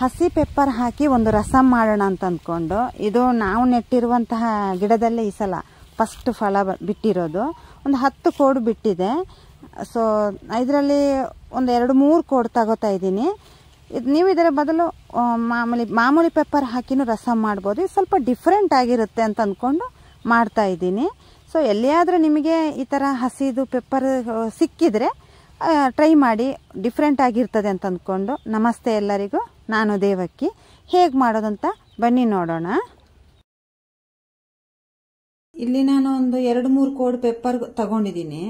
ಹಸಿ ಪೆಪ್ಪರ್ ಹಾಕಿ ಒಂದು ರಸಂ ಮಾಡೋಣ ಅಂತ ಅಂದ್ಕೊಂಡು, ಇದು ನಾವು ನೆಟ್ಟಿರುವಂತಹ ಗಿಡದಲ್ಲೇ ಈ ಸಲ ಫಸ್ಟ್ ಫಲ ಬಿಟ್ಟಿರೋದು. ಒಂದು 10 ಕೋಡು ಬಿಟ್ಟಿದೆ. ಸೊ ಇದರಲ್ಲಿ ಒಂದು 2-3 ಕೋಡು ತಗೋತಾ ಇದ್ದೀನಿ. ನೀವು ಇದರ ಬದಲು ಮಾಮೂಲಿ ಪೆಪ್ಪರ್ ಹಾಕಿನೂ ರಸಂ ಮಾಡ್ಬೋದು. ಇದು ಸ್ವಲ್ಪ ಡಿಫ್ರೆಂಟ್ ಆಗಿರುತ್ತೆ ಅಂತ ಅಂದ್ಕೊಂಡು ಮಾಡ್ತಾ ಇದ್ದೀನಿ. ಸೊ ಎಲ್ಲಿಯಾದರೂ ನಿಮಗೆ ಈ ಥರ ಹಸಿದು ಪೆಪ್ಪರ್ ಸಿಕ್ಕಿದರೆ ಟ್ರೈ ಮಾಡಿ, ಡಿಫ್ರೆಂಟ್ ಆಗಿರ್ತದೆ ಅಂತ ಅಂದ್ಕೊಂಡು. ನಮಸ್ತೆ ಎಲ್ಲರಿಗೂ, ನಾನು ದೇವಕ್ಕಿ. ಹೇಗೆ ಮಾಡೋದಂತ ಬನ್ನಿ ನೋಡೋಣ. ಇಲ್ಲಿ ನಾನು ಒಂದು 2-3 ಕೋಡು ಪೆಪ್ಪರ್ ತಗೊಂಡಿದ್ದೀನಿ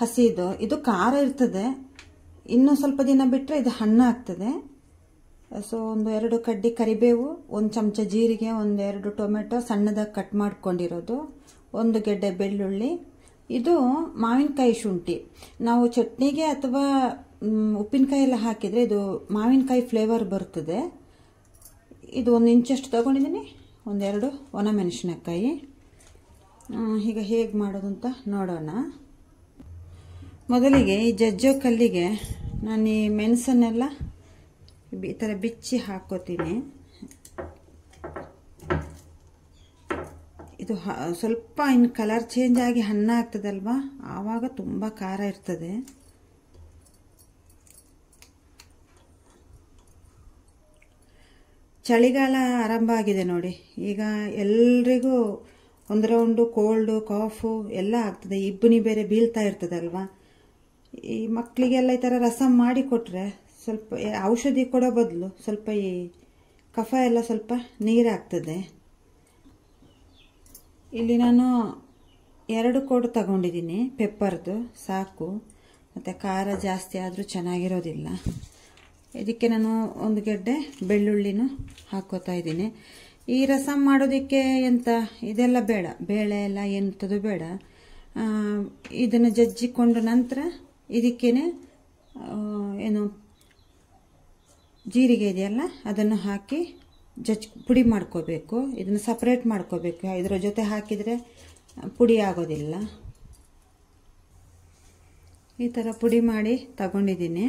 ಹಸಿದು. ಇದು ಖಾರ ಇರ್ತದೆ, ಇನ್ನೂ ಸ್ವಲ್ಪ ದಿನ ಬಿಟ್ಟರೆ ಇದು ಹಣ್ಣು ಆಗ್ತದೆ. ಸೊ ಒಂದು 2 ಕಡ್ಡಿ ಕರಿಬೇವು, 1 ಚಮಚ ಜೀರಿಗೆ, 1-2 ಟೊಮೆಟೊ ಸಣ್ಣದಾಗಿ ಕಟ್ ಮಾಡ್ಕೊಂಡಿರೋದು, 1 ಗೆಡ್ಡೆ ಬೆಳ್ಳುಳ್ಳಿ. ಇದು ಮಾವಿನಕಾಯಿ ಶುಂಠಿ. ನಾವು ಚಟ್ನಿಗೆ ಅಥವಾ ಉಪ್ಪಿನಕಾಯಿ ಎಲ್ಲ ಹಾಕಿದರೆ ಇದು ಮಾವಿನಕಾಯಿ ಫ್ಲೇವರ್ ಬರ್ತದೆ. ಇದು 1 ಇಂಚಷ್ಟು ತಗೊಂಡಿದ್ದೀನಿ. 1-2 ಒಣಮೆಣಸಿನಕಾಯಿ. ಈಗ ಹೇಗೆ ಮಾಡೋದು ಅಂತ ನೋಡೋಣ. ಮೊದಲಿಗೆ ಈ ಜಜ್ಜೋ ಕಲ್ಲಿಗೆ ನಾನು ಈ ಮೆಣಸನ್ನೆಲ್ಲ ಈ ಥರ ಬಿಚ್ಚಿ ಹಾಕೋತೀನಿ. ಇದು ಸ್ವಲ್ಪ ಇನ್ನು ಕಲರ್ ಚೇಂಜ್ ಆಗಿ ಹಣ್ಣು ಆಗ್ತದಲ್ವಾ, ಆವಾಗ ತುಂಬ ಖಾರ ಇರ್ತದೆ. ಚಳಿಗಾಲ ಆರಂಭ ಆಗಿದೆ ನೋಡಿ. ಈಗ ಎಲ್ರಿಗೂ ಒಂದು ರೌಂಡು ಕೋಲ್ಡು ಕಾಫು ಎಲ್ಲ ಆಗ್ತದೆ. ಇಬ್ಬನಿ ಬೇರೆ ಬೀಳ್ತಾ ಇರ್ತದಲ್ವಾ. ಈ ಮಕ್ಕಳಿಗೆಲ್ಲ ಈ ಥರ ರಸಂ ಮಾಡಿ ಕೊಟ್ಟರೆ ಸ್ವಲ್ಪ ಔಷಧಿ ಕೊಡೋ ಬದಲು ಸ್ವಲ್ಪ ಈ ಕಫ ಎಲ್ಲ ಸ್ವಲ್ಪ ನೀರಾಗ್ತದೆ. ಇಲ್ಲಿ ನಾನು 2 ಕೋಡು ತಗೊಂಡಿದ್ದೀನಿ ಪೆಪ್ಪರ್ದು, ಸಾಕು. ಮತ್ತು ಖಾರ ಜಾಸ್ತಿ ಆದರೂ ಚೆನ್ನಾಗಿರೋದಿಲ್ಲ. ಇದಕ್ಕೆ ನಾನು 1 ಗೆಡ್ಡೆ ಬೆಳ್ಳುಳ್ಳಿನೂ ಹಾಕೋತಾ ಇದ್ದೀನಿ. ಈ ರಸಂ ಮಾಡೋದಕ್ಕೆ ಇದೆಲ್ಲ ಬೇಡ, ಬೇಳೆ ಎಲ್ಲ ಎಂಥದ್ದು ಬೇಡ. ಇದನ್ನು ಜಜ್ಜಿಕೊಂಡು ನಂತರ ಇದಕ್ಕೇನೆ ಜೀರಿಗೆ ಇದೆಯಲ್ಲ ಅದನ್ನು ಹಾಕಿ ಪುಡಿ ಮಾಡ್ಕೋಬೇಕು. ಇದನ್ನು ಸಪ್ರೇಟ್ ಮಾಡ್ಕೋಬೇಕು. ಇದರ ಜೊತೆ ಹಾಕಿದರೆ ಪುಡಿ ಆಗೋದಿಲ್ಲ. ಈ ಥರ ಪುಡಿ ಮಾಡಿ ತಗೊಂಡಿದ್ದೀನಿ.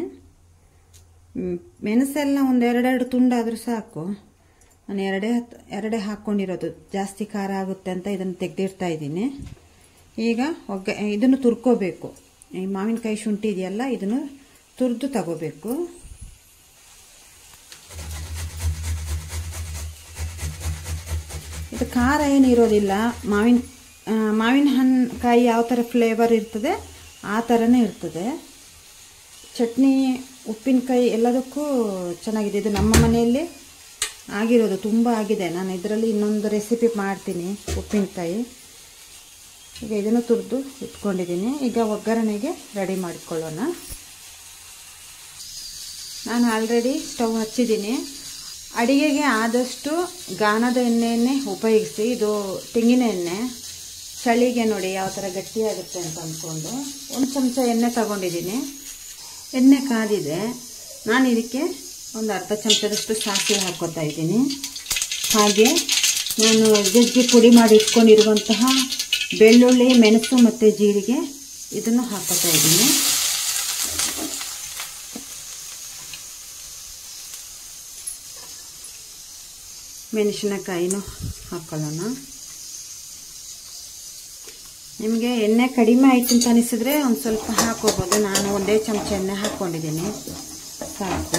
ಮೆಣಸೆಲ್ಲ ಒಂದು 2 ತುಂಡಾದರೂ ಸಾಕು. ನಾನು ಎರಡೇ ಹಾಕ್ಕೊಂಡಿರೋದು, ಜಾಸ್ತಿ ಖಾರ ಆಗುತ್ತೆ ಅಂತ ಇದನ್ನು ತೆಗೆದಿಡ್ತಾ ಇದ್ದೀನಿ. ಈಗ ಇದನ್ನು ತುರ್ಕೋಬೇಕು. ಈ ಮಾವಿನಕಾಯಿ ಶುಂಠಿ ಇದೆಯಲ್ಲ ಇದನ್ನು ತುರಿದು ತಗೋಬೇಕು. ಇದು ಖಾರ ಏನು ಇರೋದಿಲ್ಲ. ಮಾವಿನ ಹಣ್ಣುಕಾಯಿ ಯಾವ ಥರ ಫ್ಲೇವರ್ ಇರ್ತದೆ ಆ ಥರನೇ ಇರ್ತದೆ. ಚಟ್ನಿ ಉಪ್ಪಿನಕಾಯಿ ಎಲ್ಲದಕ್ಕೂ ಚೆನ್ನಾಗಿದೆ. ಇದು ನಮ್ಮ ಮನೆಯಲ್ಲಿ ಆಗಿರೋದು, ತುಂಬ ಆಗಿದೆ. ನಾನು ಇದರಲ್ಲಿ ಇನ್ನೊಂದು ರೆಸಿಪಿ ಮಾಡ್ತೀನಿ ಉಪ್ಪಿನಕಾಯಿ. ಈಗ ಇದನ್ನು ತುರಿದು ಇಟ್ಕೊಂಡಿದ್ದೀನಿ. ಈಗ ಒಗ್ಗರಣೆಗೆ ರೆಡಿ ಮಾಡಿಕೊಳ್ಳೋಣ. ನಾನು ಆಲ್ರೆಡಿ ಸ್ಟವ್ ಹಚ್ಚಿದ್ದೀನಿ. ಅಡಿಗೆಗೆ ಆದಷ್ಟು ಗಾಣದ ಎಣ್ಣೆಯನ್ನೇ ಉಪಯೋಗಿಸಿ. ಇದು ತೆಂಗಿನ ಎಣ್ಣೆ. ಚಳಿಗೆ ನೋಡಿ ಯಾವ ಥರ ಗಟ್ಟಿಯಾಗುತ್ತೆ ಅಂತ ಅಂದ್ಕೊಂಡು 1 ಚಮಚ ಎಣ್ಣೆ ತಗೊಂಡಿದ್ದೀನಿ. ಎಣ್ಣೆ ಕಾದಿದೆ. ನಾನು ಇದಕ್ಕೆ ಒಂದು ಅರ್ಧ ಚಮಚದಷ್ಟು ಸಾಸಿವೆ ಹಾಕ್ಕೋತಾ ಇದ್ದೀನಿ. ಹಾಗೆ ನಾನು ಜಜ್ಜಿ ಪುಡಿ ಮಾಡಿ ಇಟ್ಕೊಂಡಿರುವಂತಹ ಬೆಳ್ಳುಳ್ಳಿ, ಮೆಣಸು ಮತ್ತು ಜೀರಿಗೆ ಇದನ್ನು ಹಾಕ್ಕೋತಾ ಇದ್ದೀನಿ. ಮೆಣಸಿನಕಾಯಿನೂ ಹಾಕ್ಕೊಳ್ಳೋಣ. ನಿಮಗೆ ಎಣ್ಣೆ ಕಡಿಮೆ ಆಯಿತು ಅಂತ ಅನಿಸಿದ್ರೆ ಒಂದು ಸ್ವಲ್ಪ ಹಾಕೋಬೋದು. ನಾನು 1 ಚಮಚ ಎಣ್ಣೆ ಹಾಕ್ಕೊಂಡಿದ್ದೀನಿ, ಸಾಕು.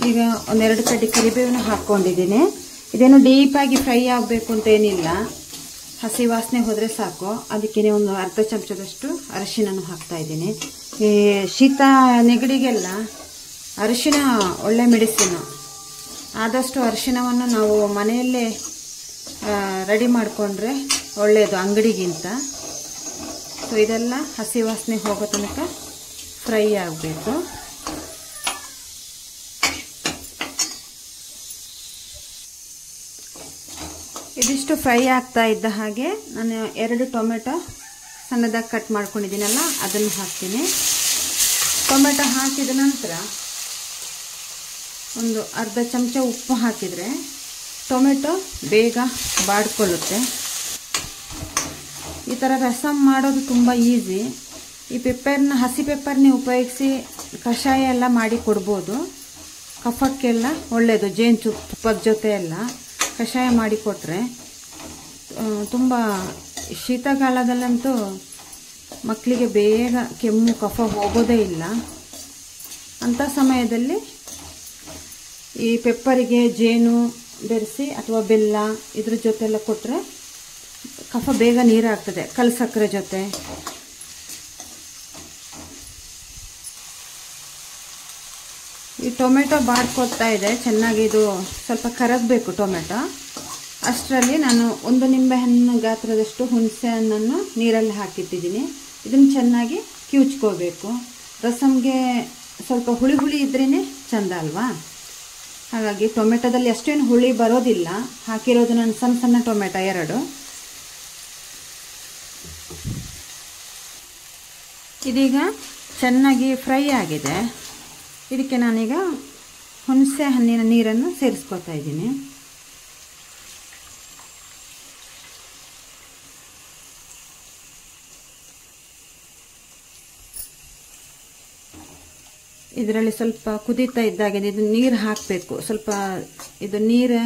ಈಗ 1-2 ಕಡ್ಡಿ ಕರಿಬೇವನ್ನ ಹಾಕ್ಕೊಂಡಿದ್ದೀನಿ. ಇದೇನು ಡೀಪಾಗಿ ಫ್ರೈ ಆಗಬೇಕು ಅಂತ ಏನಿಲ್ಲ, ಹಸಿ ವಾಸನೆ ಹೋದರೆ ಸಾಕು. ಅದಕ್ಕೇ ಒಂದು ಅರ್ಧ ಚಮಚದಷ್ಟು ಅರಿಶಿನೂ ಹಾಕ್ತಾ ಇದ್ದೀನಿ. ಈ ಶೀತ ನೆಗಡಿಗೆಲ್ಲ ಅರಿಶಿನ ಒಳ್ಳೆ ಮೆಡಿಸಿನ್. ಆದಷ್ಟು ಅರಿಶಿನವನ್ನು ನಾವು ಮನೆಯಲ್ಲೇ ರೆಡಿ ಮಾಡಿಕೊಂಡ್ರೆ ಒಳ್ಳೆಯದು ಅಂಗಡಿಗಿಂತ. ಸೊ ಇದೆಲ್ಲ ಹಸಿ ವಾಸನೆ ಹೋಗೋ ತನಕ ಫ್ರೈ ಆಗಬೇಕು. ಇದಿಷ್ಟು ಫ್ರೈ ಆಗ್ತಾ ಇದ್ದ ಹಾಗೆ ನಾನು 2 ಟೊಮೆಟೊ ಸಣ್ಣದಾಗಿ ಕಟ್ ಮಾಡ್ಕೊಂಡಿದ್ದೀನಲ್ಲ ಅದನ್ನು ಹಾಕ್ತೀನಿ. ಟೊಮೆಟೊ ಹಾಕಿದ ನಂತರ ಒಂದು ಅರ್ಧ ಚಮಚ ಉಪ್ಪು ಹಾಕಿದರೆ ಟೊಮೆಟೊ ಬೇಗ ಬಾಡ್ಕೊಳ್ಳುತ್ತೆ. ಈ ಥರ ರಸಮ್ ಮಾಡೋದು ತುಂಬ ಈಸಿ. ಈ ಪೆಪ್ಪರ್ನ ಹಸಿ ಪೆಪ್ಪರ್ನೇ ಉಪಯೋಗಿಸಿ ಕಷಾಯ ಎಲ್ಲ ಮಾಡಿ ಕೊಡ್ಬೋದು. ಕಫಕ್ಕೆಲ್ಲ ಒಳ್ಳೆಯದು. ಜೇನುತುಪ್ಪದ ಜೊತೆ ಎಲ್ಲ ಕಷಾಯ ಮಾಡಿ ಕೊಟ್ಟರೆ ತುಂಬ. ಶೀತಕಾಲದಲ್ಲಂತೂ ಮಕ್ಕಳಿಗೆ ಬೇಗ ಕೆಮ್ಮು ಕಫ ಹೋಗೋದೇ ಇಲ್ಲ. ಅಂಥ ಸಮಯದಲ್ಲಿ ಈ ಪೆಪ್ಪರಿಗೆ ಜೇನು ಬೆರೆಸಿ ಅಥವಾ ಬೆಲ್ಲ ಇದ್ರ ಜೊತೆಲ್ಲ ಕೊಟ್ಟರೆ ಕಫ ಬೇಗ ನೀರಾಗ್ತದೆ. ಕಲ್ಸಕ್ಕರೆ ಜೊತೆ ಈ ಟೊಮೆಟೊ ಬಾಡ್ಕೊಳ್ತಾ ಇದೆ ಚೆನ್ನಾಗಿ. ಇದು ಸ್ವಲ್ಪ ಕರಗಬೇಕು ಟೊಮೆಟೊ. ಅಷ್ಟರಲ್ಲಿ ನಾನು 1 ನಿಂಬೆಹಣ್ಣು ಗಾತ್ರದಷ್ಟು ಹುಣಸೆ ಹಣ್ಣನ್ನು ನೀರಲ್ಲಿ ಹಾಕಿಟ್ಟಿದ್ದೀನಿ. ಇದನ್ನು ಚೆನ್ನಾಗಿ ಕಿವುಚ್ಕೋಬೇಕು. ರಸಮ್ಗೆ ಸ್ವಲ್ಪ ಹುಳಿ ಹುಳಿ ಇದ್ರೇ ಚಂದ ಅಲ್ವಾ. ಹಾಗಾಗಿ ಟೊಮೆಟೊದಲ್ಲಿ ಅಷ್ಟೇನು ಹುಳಿ ಬರೋದಿಲ್ಲ. ಹಾಕಿರೋದು ನಾನು ಸಣ್ಣ ಸಣ್ಣ ಟೊಮೆಟೊ 2. ಇದೀಗ ಚೆನ್ನಾಗಿ ಫ್ರೈ ಆಗಿದೆ. ಇದಕ್ಕೆ ನಾನೀಗ ಹುಣಸೆ ಹಣ್ಣಿನ ನೀರನ್ನು ಸೇರಿಸ್ಕೊತಾ ಇದ್ದೀನಿ. ಇದರಲ್ಲಿ ಸ್ವಲ್ಪ ಕುದೀತಾ ಇದ್ದಾಗೆ ಇದು ನೀರು ಹಾಕಬೇಕು. ಸ್ವಲ್ಪ ಇದು ನೀರು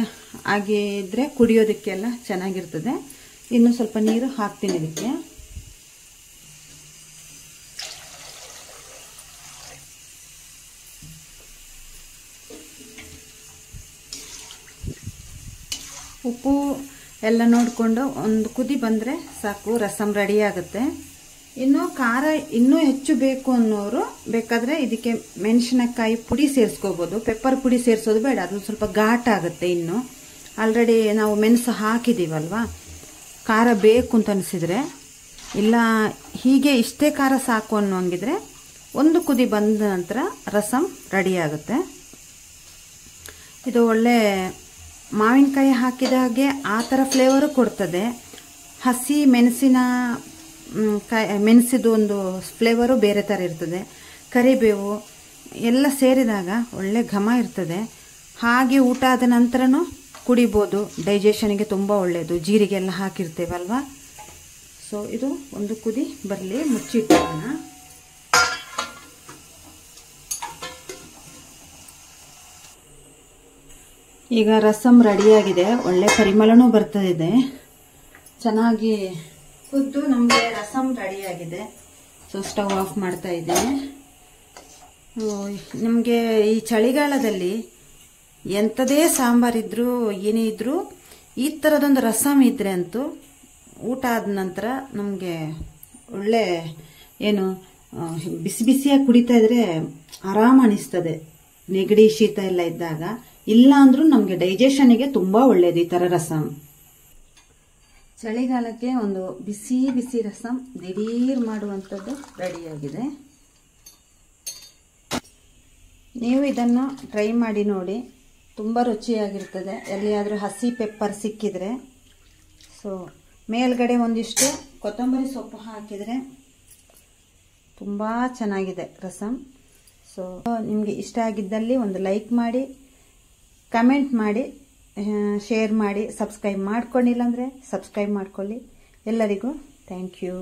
ಆಗಿದ್ರೆ ಕುಡಿಯೋದಕ್ಕೆಲ್ಲ ಚೆನ್ನಾಗಿರ್ತದೆ. ಇನ್ನು ಸ್ವಲ್ಪ ನೀರು ಹಾಕ್ತೀನಿ ಇದಕ್ಕೆ. ಉಪ್ಪು ಎಲ್ಲ ನೋಡಿಕೊಂಡು ಒಂದು ಕುದಿ ಬಂದರೆ ಸಾಕು, ರಸಮ್ ರೆಡಿ ಆಗುತ್ತೆ. ಇನ್ನು ಖಾರ ಇನ್ನೂ ಹೆಚ್ಚು ಬೇಕು ಅನ್ನೋರು ಬೇಕಾದರೆ ಇದಕ್ಕೆ ಮೆಣಸಿನಕಾಯಿ ಪುಡಿ ಸೇರಿಸ್ಕೋಬೋದು. ಪೆಪ್ಪರ್ ಪುಡಿ ಸೇರಿಸೋದು ಬೇಡ, ಅದು ಸ್ವಲ್ಪ ಘಾಟ್ ಆಗುತ್ತೆ. ಇನ್ನು ಆಲ್ರೆಡಿ ನಾವು ಮೆಣಸು ಹಾಕಿದ್ದೀವಲ್ವಾ. ಖಾರ ಬೇಕು ಅಂತ ಅನಿಸಿದರೆ, ಇಲ್ಲ ಹೀಗೆ ಇಷ್ಟೇ ಖಾರ ಸಾಕು ಅನ್ನೋಂಗಿದ್ರೆ ಒಂದು ಕುದಿ ಬಂದ ನಂತರ ರಸಮ್ ರೆಡಿ ಆಗುತ್ತೆ. ಇದು ಒಳ್ಳೆ ಮಾವಿನಕಾಯಿ ಹಾಕಿದಾಗೆ ಆ ಥರ ಫ್ಲೇವರು ಕೊಡ್ತದೆ. ಹಸಿ ಮೆಣಸಿದು ಒಂದು ಫ್ಲೇವರು ಬೇರೆ ಥರ ಇರ್ತದೆ. ಕರಿಬೇವು ಎಲ್ಲ ಸೇರಿದಾಗ ಒಳ್ಳೆ ಘಮ ಇರ್ತದೆ. ಹಾಗೆ ಊಟ ಆದ ನಂತರನೂ ಕುಡಿಬೋದು. ಡೈಜೆಷನ್ಗೆ ತುಂಬ ಒಳ್ಳೆಯದು. ಜೀರಿಗೆ ಎಲ್ಲ ಹಾಕಿರ್ತೇವಲ್ವ. ಸೊ ಇದು ಒಂದು ಕುದಿ ಬರಲಿ, ಮುಚ್ಚಿಟ್ಟೋಣ. ಈಗ ರಸಮ್ ರೆಡಿಯಾಗಿದೆ. ಒಳ್ಳೆ ಪರಿಮಳನೂ ಬರ್ತದೆ. ಚೆನ್ನಾಗಿ ಕುದ್ದು ನಮಗೆ ರಸಮ್ ರೆಡಿಯಾಗಿದೆ. ಸೊ ಸ್ಟವ್ ಆಫ್ ಮಾಡ್ತಾ ಇದ್ದೀನಿ. ನಮಗೆ ಈ ಚಳಿಗಾಲದಲ್ಲಿ ಎಂಥದೇ ಸಾಂಬಾರಿದ್ರು ಏನೇ ಇದ್ರೂ ಈ ಥರದೊಂದು ರಸಮ್ ಇದ್ರೆ ಅಂತೂ ಊಟ ಆದ ನಂತರ ನಮಗೆ ಒಳ್ಳೆ ಏನು ಬಿಸಿ ಬಿಸಿಯಾಗಿ ಕುಡಿತಾ ಇದ್ರೆ ಆರಾಮ ಅನಿಸ್ತದೆ. ನೆಗಡಿ ಶೀತ ಎಲ್ಲ ಇದ್ದಾಗ. ಇಲ್ಲ ಅಂದ್ರೂ ನಮಗೆ ಡೈಜೆಷನ್ಗೆ ತುಂಬಾ ಒಳ್ಳೇದು ಈ ತರ ರಸಮ್. ಚಳಿಗಾಲಕ್ಕೆ ಒಂದು ಬಿಸಿ ಬಿಸಿ ರಸಮ್ ದಿಢೀರ್ ಮಾಡುವಂಥದ್ದು ರೆಡಿಯಾಗಿದೆ. ನೀವು ಇದನ್ನು ಟ್ರೈ ಮಾಡಿ ನೋಡಿ, ತುಂಬ ರುಚಿಯಾಗಿರ್ತದೆ. ಎಲ್ಲಿಯಾದರೂ ಹಸಿ ಪೆಪ್ಪರ್ ಸಿಕ್ಕಿದ್ರೆ ಸೊ ಮೇಲ್ಗಡೆ ಒಂದಿಷ್ಟು ಕೊತ್ತಂಬರಿ ಸೊಪ್ಪು ಹಾಕಿದರೆ ತುಂಬ ಚೆನ್ನಾಗಿದೆ ರಸಮ್. ಸೊ ನಿಮಗೆ ಇಷ್ಟ ಆಗಿದ್ದಲ್ಲಿ ಒಂದು ಲೈಕ್ ಮಾಡಿ, ಕಮೆಂಟ್ ಮಾಡಿ, ಶೇರ್ ಮಾಡಿ, ಸಬ್ಸ್ಕ್ರೈಬ್ ಮಾಡ್ಕೊಂಡಿಲ್ಲ ಅಂದರೆ ಸಬ್ಸ್ಕ್ರೈಬ್ ಮಾಡ್ಕೊಳ್ಳಿ. ಎಲ್ಲರಿಗೂ ಥ್ಯಾಂಕ್ ಯು.